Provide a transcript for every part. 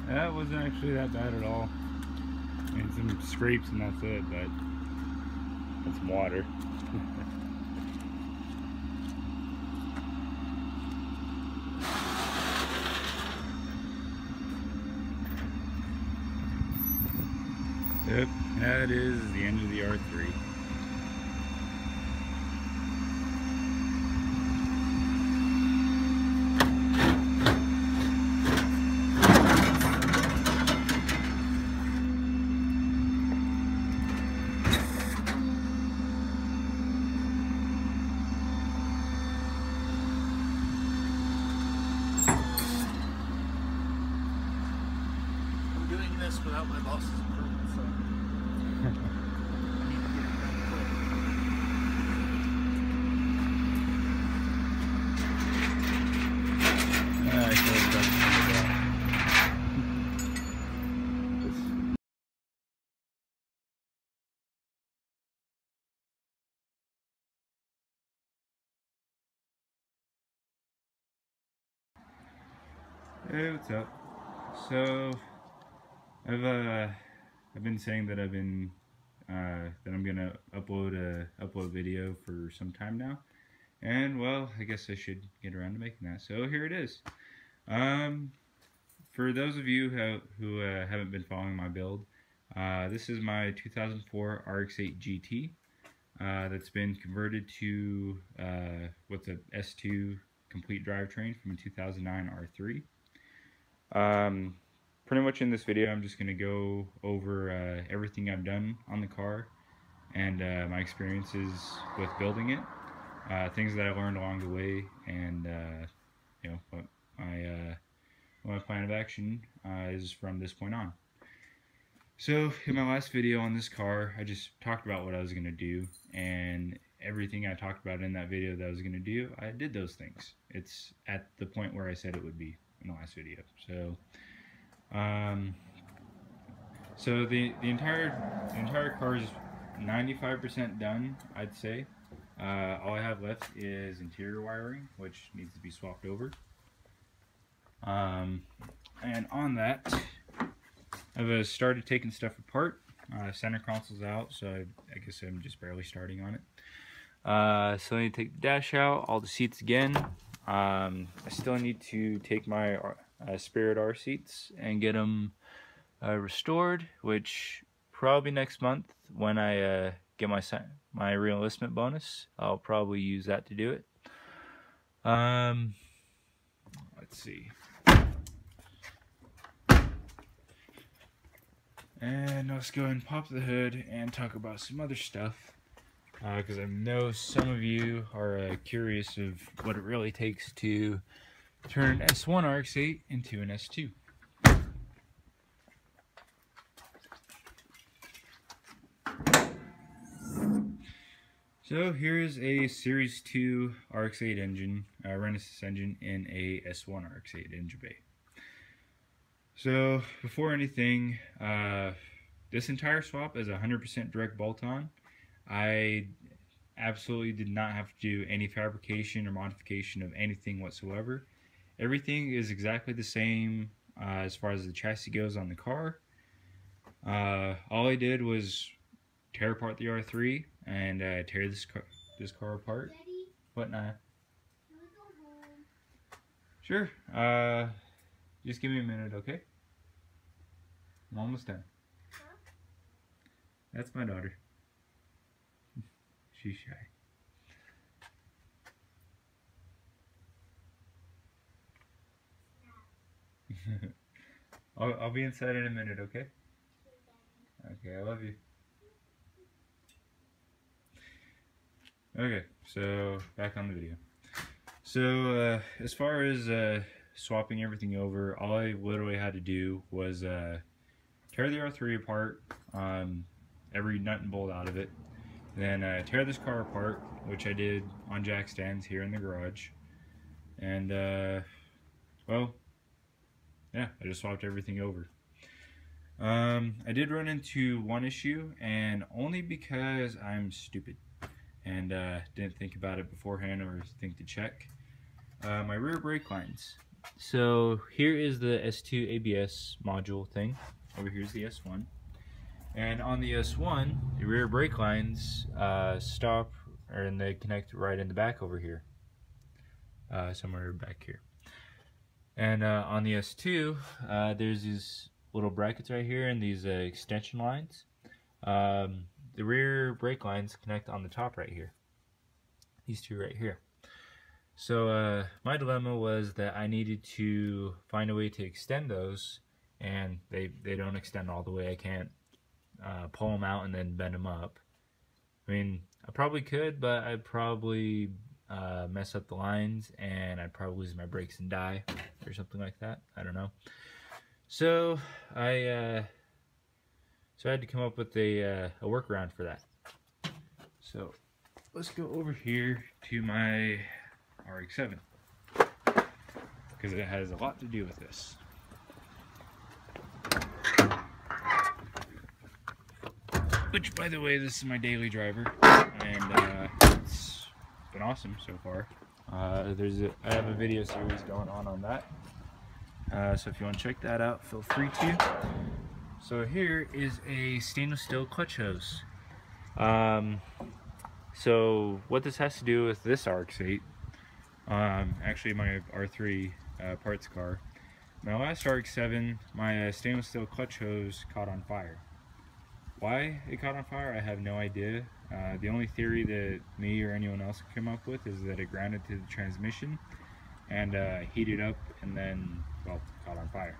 That wasn't actually that bad at all. And some scrapes and that's it, but that's some water. Yep, that is the end of the R3. Doing this without my boss's approval, so I need to get it done quick. I feel like Hey, what's up? So I've been saying that I'm gonna upload video for some time now, and well, I guess I should get around to making that. So here it is. For those of you who haven't been following my build, this is my 2004 RX-8 GT that's been converted to with the S2 complete drivetrain from a 2009 R3. Pretty much in this video I'm just going to go over everything I've done on the car and my experiences with building it, things that I learned along the way, and you know, what my plan of action is from this point on. So in my last video on this car, I just talked about what I was going to do, and everything I talked about in that video that I was going to do, I did those things. It's at the point where I said it would be in the last video. So the entire car is 95% done, I'd say. All I have left is interior wiring, which needs to be swapped over. And on that, I've started taking stuff apart. Center console's out, so I guess I'm just barely starting on it. So I need to take the dash out, all the seats again. I still need to take my Spirit R seats and get them restored, which probably next month when I get my re-enlistment bonus. I'll probably use that to do it. Let's see. And let's go and pop the hood and talk about some other stuff, because I know some of you are curious of what it really takes to turn an S1 RX-8 into an S2. So here is a Series 2 RX-8 engine, renesis engine in a S1 RX-8 engine bay. So before anything, this entire swap is 100% direct bolt-on. I absolutely did not have to do any fabrication or modification of anything whatsoever. Everything is exactly the same as far as the chassis goes on the car. All I did was tear apart the R3 and tear this car apart. Daddy, What now? can we go home? Sure. Just give me a minute, okay? I'm almost done. Huh? That's my daughter. She's shy. I'll be inside in a minute, okay? Okay, I love you. Okay, so back on the video. So as far as swapping everything over, all I literally had to do was tear the R3 apart, every nut and bolt out of it. Then tear this car apart, which I did on jack stands here in the garage. And well, yeah, I just swapped everything over. I did run into one issue, and only because I'm stupid and didn't think about it beforehand or think to check. My rear brake lines. So here is the S2 ABS module thing. Over here's the S1. And on the S1, the rear brake lines stop, and they connect right in the back over here. Somewhere back here. And on the S2, there's these little brackets right here and these extension lines. The rear brake lines connect on the top right here. These two right here. So my dilemma was that I needed to find a way to extend those, and they don't extend all the way. I can't pull them out and then bend them up. I mean, I probably could, but I'd probably mess up the lines, and I'd probably lose my brakes and die or something like that. I don't know. So I had to come up with a workaround for that. So let's go over here to my RX-7, because it has a lot to do with this. Which, by the way, this is my daily driver, and it's been awesome so far. I have a video series going on that. So if you want to check that out, feel free to. So here is a stainless steel clutch hose. So what this has to do with this RX-8, actually my R3 parts car, my last RX-7, my stainless steel clutch hose caught on fire. Why it caught on fire, I have no idea. The only theory that me or anyone else could come up with is that it grounded to the transmission and heated up and then, well, caught on fire.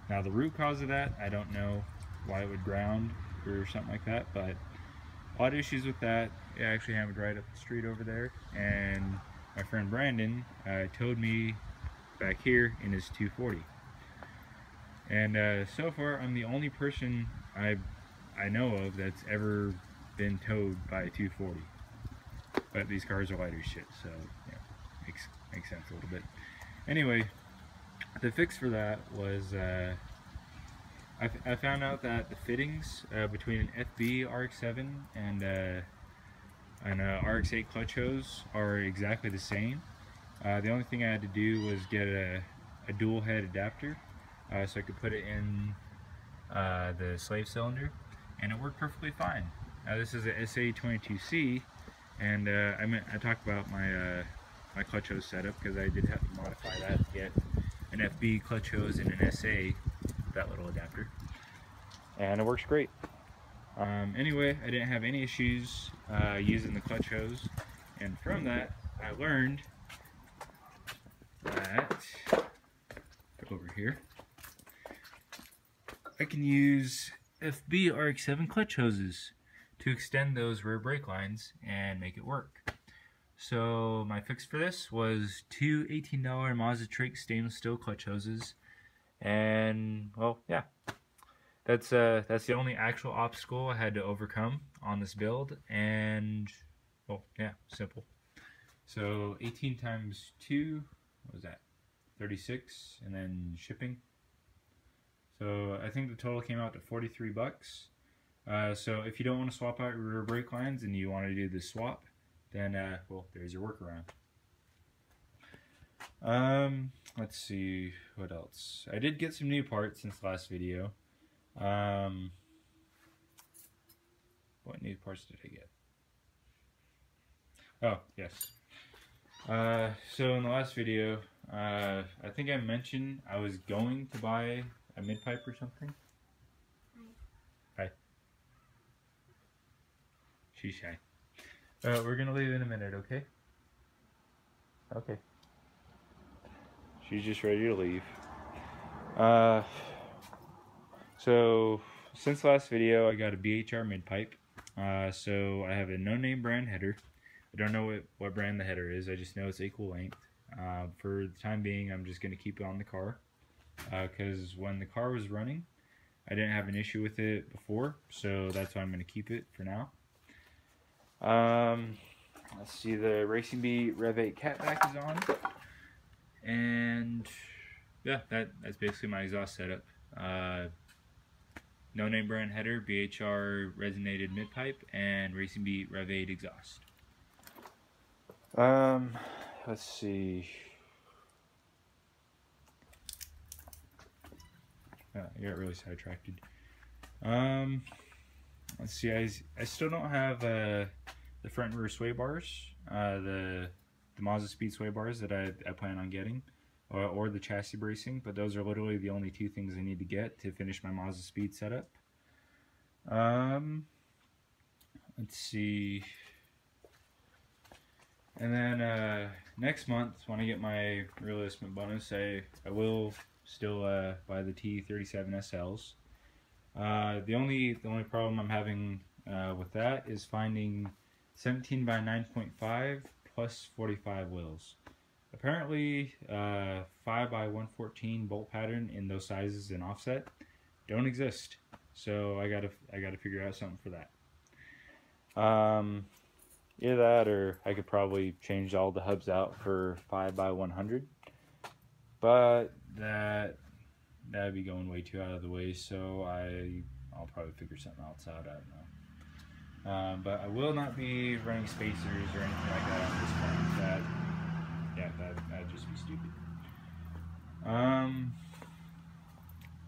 Now the root cause of that, I don't know why it would ground or something like that, but a lot of issues with that. It actually happened right up the street over there, and my friend Brandon towed me back here in his 240. And so far, I'm the only person I know of that's ever been towed by a 240. But these cars are light as shit, so yeah, makes sense a little bit. Anyway, the fix for that was I found out that the fittings between an FB RX-7 and an RX-8 clutch hose are exactly the same. The only thing I had to do was get a dual head adapter so I could put it in the slave cylinder, and it worked perfectly fine. This is a SA22C, and I talked about my my clutch hose setup, because I did have to modify that to get an FB clutch hose and an SA, that little adapter, and it works great. Anyway, I didn't have any issues using the clutch hose, and from that I learned that, over here, I can use FB RX-7 clutch hoses to extend those rear brake lines and make it work. So my fix for this was two $18 Mazdaspeed stainless steel clutch hoses, and well, yeah, that's the only actual obstacle I had to overcome on this build, and well, yeah, simple. So 18 times 2, what was that? 36, and then shipping. So I think the total came out to 43 bucks. So if you don't want to swap out your rear brake lines and you want to do the swap, then well, there's your workaround. Let's see what else. I did get some new parts since the last video. What new parts did I get? Oh, yes. So in the last video, I think I mentioned I was going to buy a mid-pipe or something. Hi. She's shy. We're gonna leave in a minute, okay? Okay. She's just ready to leave. So since the last video, I got a BHR mid-pipe. So I have a no-name brand header. I don't know what brand the header is. I just know it's equal length. For the time being, I'm just gonna keep it on the car. Because when the car was running, I didn't have an issue with it before, so that's why I'm going to keep it for now. Let's see, the Racing Beat Rev 8 catback is on, and yeah, that's basically my exhaust setup. No name brand header, BHR resonated mid pipe, and Racing Beat Rev 8 exhaust. Let's see. I got really sidetracked. Let's see. I still don't have the front and rear sway bars, the Mazdaspeed sway bars that I plan on getting, or the chassis bracing. But those are literally the only two things I need to get to finish my Mazdaspeed setup. Let's see. And then next month, when I get my real estimate bonus, I will still buy the T37 SLs. The only problem I'm having with that is finding 17 by 9.5 plus 45 wheels. Apparently, 5 by 114 bolt pattern in those sizes and offset don't exist. So I gotta figure out something for that. Either that, or I could probably change all the hubs out for 5 by 100. But that'd be going way too out of the way, so I'll probably figure something else out. I don't know. But I will not be running spacers or anything like that on this car. That'd just be stupid.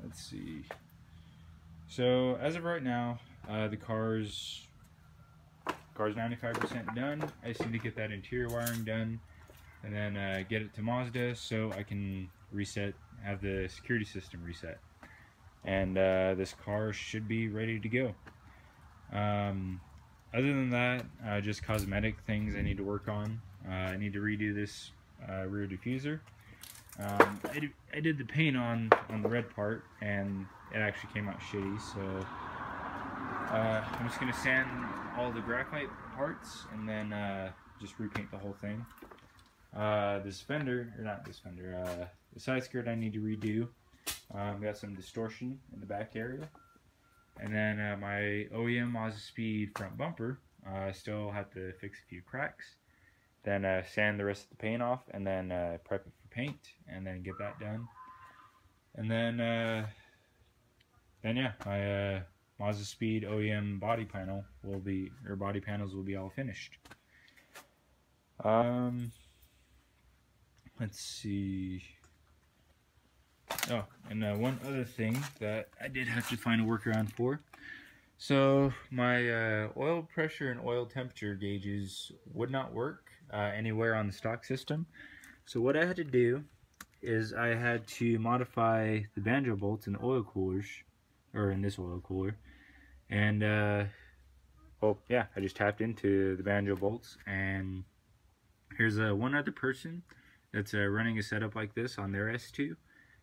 Let's see. So as of right now, the car's 95% done. I just need to get that interior wiring done, and then get it to Mazda so I can have the security system reset, and this car should be ready to go. Other than that, just cosmetic things I need to work on. I need to redo this rear diffuser. I did the paint on the red part, and it actually came out shitty, so I'm just going to sand all the graphite parts and then just repaint the whole thing. This fender, or not this fender, the side skirt I need to redo. Got some distortion in the back area. And then my OEM Mazdaspeed front bumper, I still have to fix a few cracks. Then sand the rest of the paint off, and then prep it for paint, and then get that done. And then yeah, my Mazdaspeed OEM body panel body panels will be all finished. Let's see. Oh, and one other thing that I did have to find a workaround for. So my oil pressure and oil temperature gauges would not work anywhere on the stock system. So what I had to do is I had to modify the banjo bolts in the oil coolers, or in this oil cooler. And well, yeah, I just tapped into the banjo bolts, and here's one other person that's running a setup like this on their S2.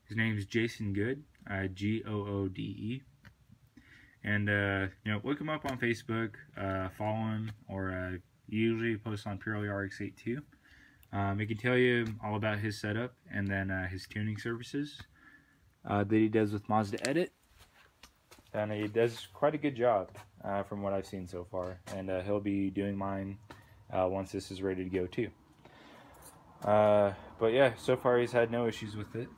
His name's Jason Good, Goode, and you know, look him up on Facebook, follow him, or usually post on Spirit RX-8 too. He can tell you all about his setup and then his tuning services that he does with Mazda Edit, and he does quite a good job from what I've seen so far. And he'll be doing mine once this is ready to go too. But yeah, so far he's had no issues with it.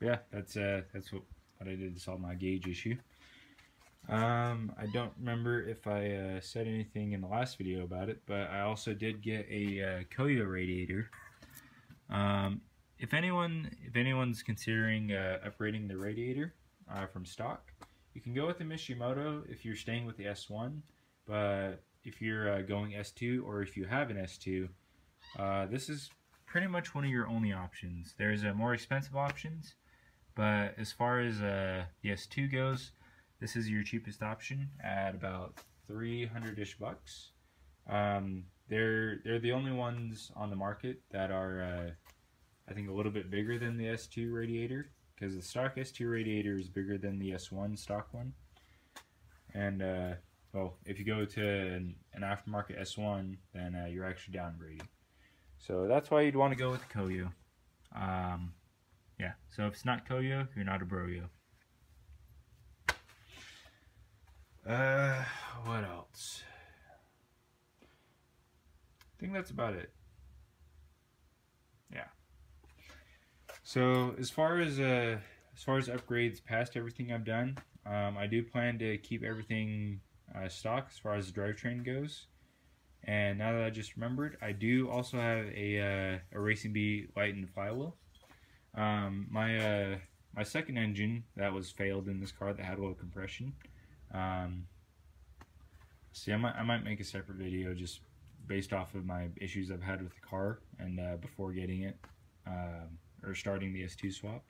Yeah, that's what I did to solve my gauge issue. I don't remember if I said anything in the last video about it, but I also did get a Koyo radiator. If anyone's considering upgrading the radiator from stock, you can go with the Mishimoto if you're staying with the S1, but if you're going S2, or if you have an S2, this is pretty much one of your only options. There's more expensive options, but as far as the S2 goes, this is your cheapest option at about 300-ish bucks. They're the only ones on the market that are I think a little bit bigger than the S2 radiator, because the stock S2 radiator is bigger than the S1 stock one. And well, if you go to an aftermarket S1, then you're actually downgrading. So that's why you'd want to go with the Koyo. yeah, so if it's not Koyo, you're not a broyo. What else? I think that's about it. Yeah. So as far as upgrades past everything I've done, I do plan to keep everything stock as far as the drivetrain goes. And now that I just remembered, I do also have a Racing Beat lightened flywheel. My second engine that was failed in this car that had low compression. See, I might make a separate video just based off of my issues I've had with the car and before getting it or starting the S2 swap.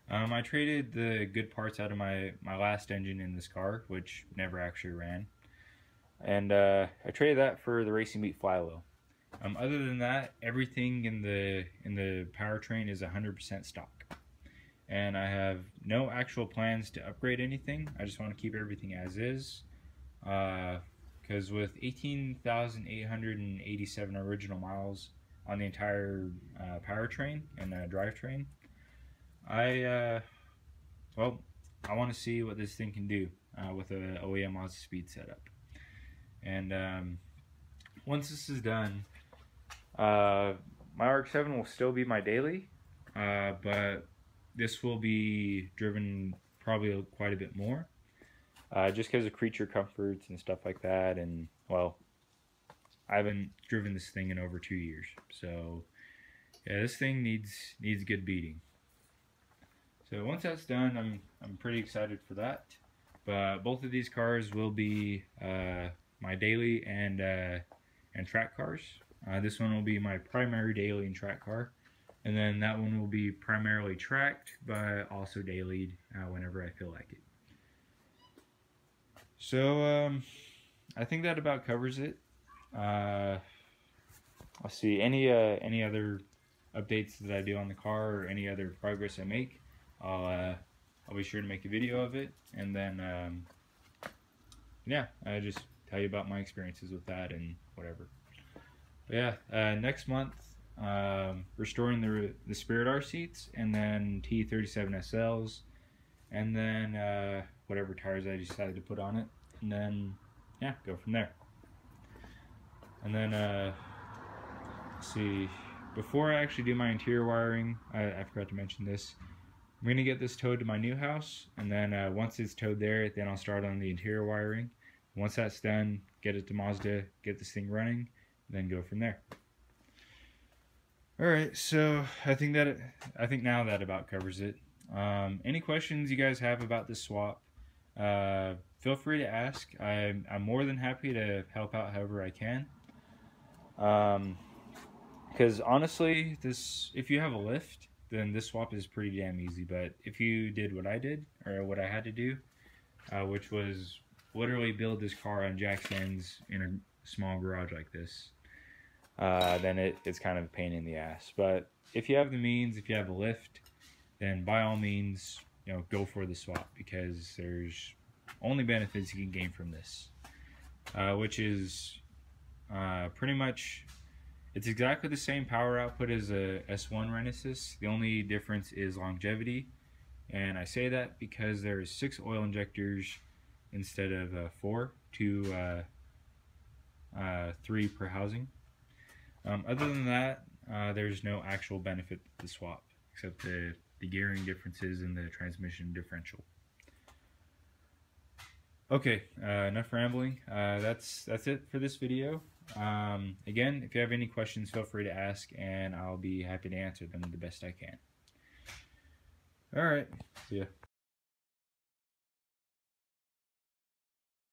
I traded the good parts out of my last engine in this car, which never actually ran, and I traded that for the Racing Beat flywheel. Other than that, everything in the powertrain is 100% stock, and I have no actual plans to upgrade anything. I just want to keep everything as is, because with 18,887 original miles on the entire powertrain and drivetrain, I want to see what this thing can do with a OEM Mazdaspeed setup. And once this is done, my RX-7 will still be my daily, but this will be driven probably quite a bit more, just because of creature comforts and stuff like that. And well, I haven't driven this thing in over 2 years, so yeah, this thing needs good beating. So once that's done, I'm pretty excited for that. But both of these cars will be my daily and track cars. This one will be my primary daily and track car, and then that one will be primarily tracked, but also dailied whenever I feel like it. So I think that about covers it. Let's see, any other updates that I do on the car or any other progress I make, I'll be sure to make a video of it, and then yeah, I just tell you about my experiences with that and whatever. But yeah, next month, restoring the Spirit R seats, and then T37 SLs, and then whatever tires I decide to put on it, and then yeah, go from there. And then let's see, before I actually do my interior wiring, I forgot to mention this. I'm going to get this towed to my new house, and then once it's towed there, then I'll start on the interior wiring. Once that's done, get it to Mazda, get this thing running, and then go from there. Alright, so I think now that about covers it. Any questions you guys have about this swap, feel free to ask. I'm more than happy to help out however I can. Because honestly, if you have a lift, then this swap is pretty damn easy. But if you did what I did, or what I had to do, which was literally build this car on jack stands in a small garage like this, then it's kind of a pain in the ass. But if you have the means, if you have a lift, then by all means, go for the swap, because there's only benefits you can gain from this, which is pretty much, it's exactly the same power output as a S1 renesis. The only difference is longevity, and I say that because there's 6 oil injectors instead of 4 to 3 per housing. Other than that, there's no actual benefit to the swap except the gearing differences in the transmission differential. Okay, enough rambling. That's it for this video. Again, if you have any questions, feel free to ask, and I'll be happy to answer them the best I can. Alright, see ya.